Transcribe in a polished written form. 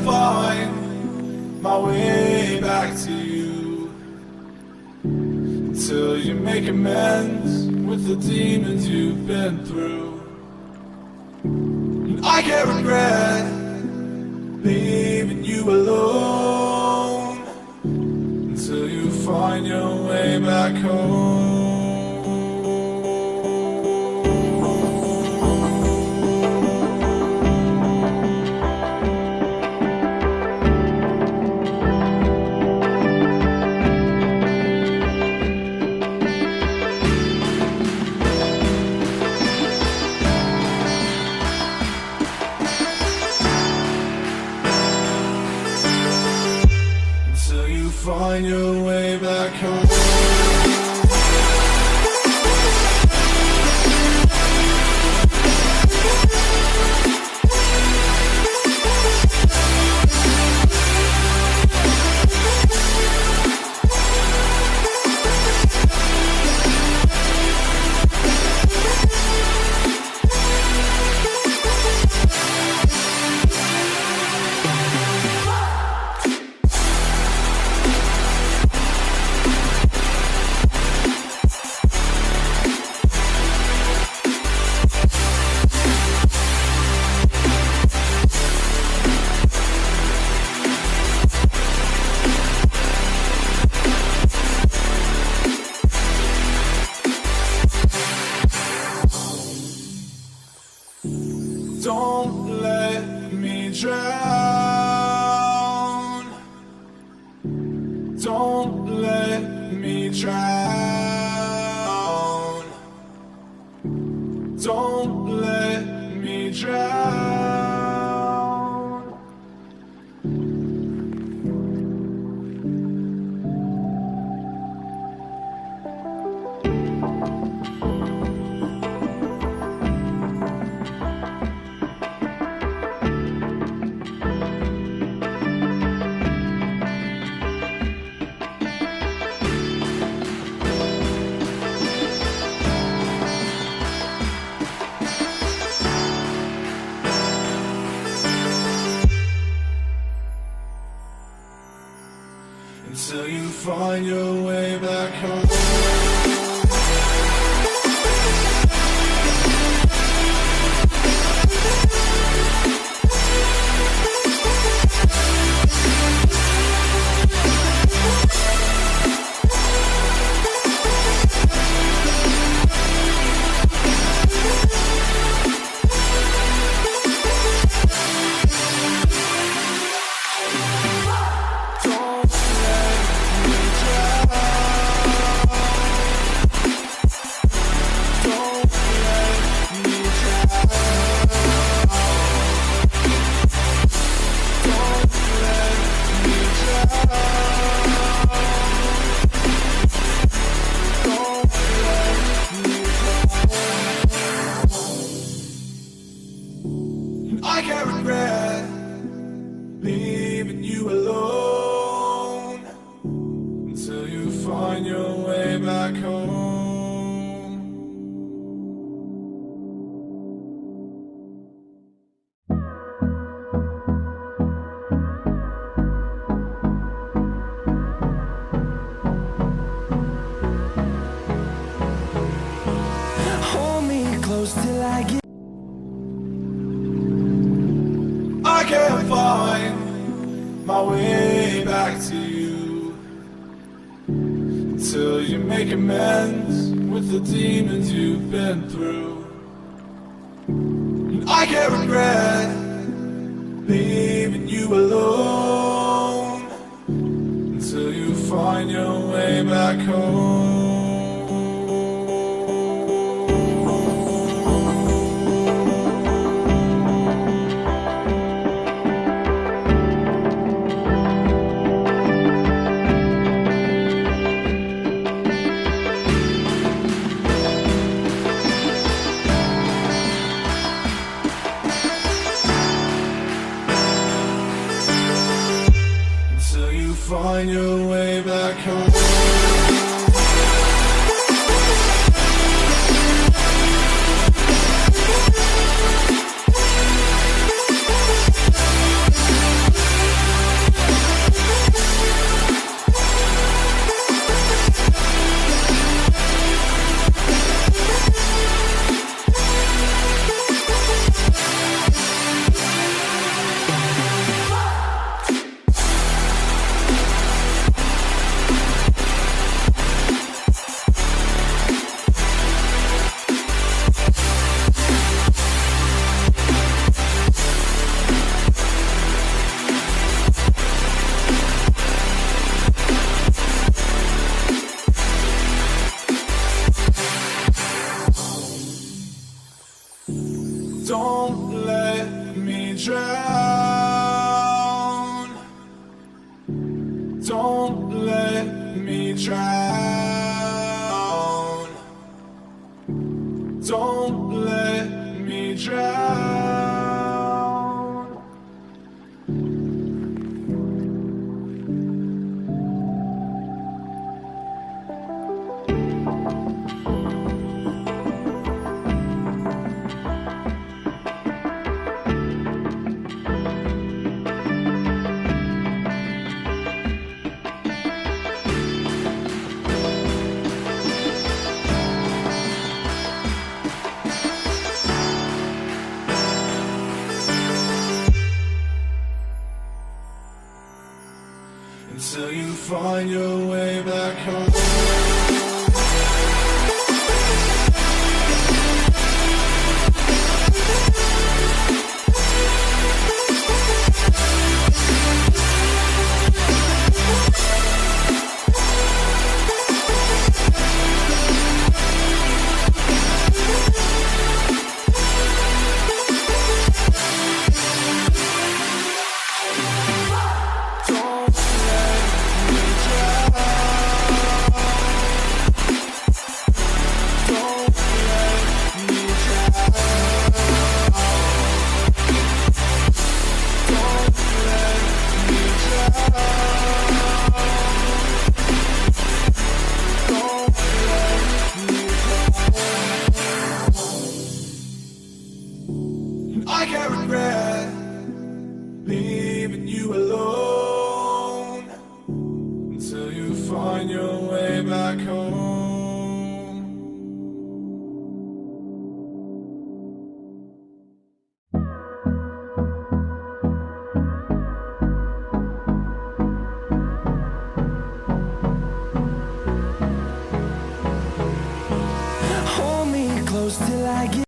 find my way back to you until you make amends with the demons you've been through. And I can't regret leaving you alone until you find your way back home. Find your way back home. Don't let me drown. Don't let me drown. Don't let me drown. Until you find your way back home. I can't regret leaving you alone until you find your way back home. Hold me close till I get. I can't find my way back to you until you make amends with the demons you've been through. And I can't regret leaving you alone until you find your way back home. Find your way back home. Don't let me drown. Don't let me drown. Don't let me drown. Until you find your way back home. I can't regret leaving you alone until you find your way back home. Hold me close till I get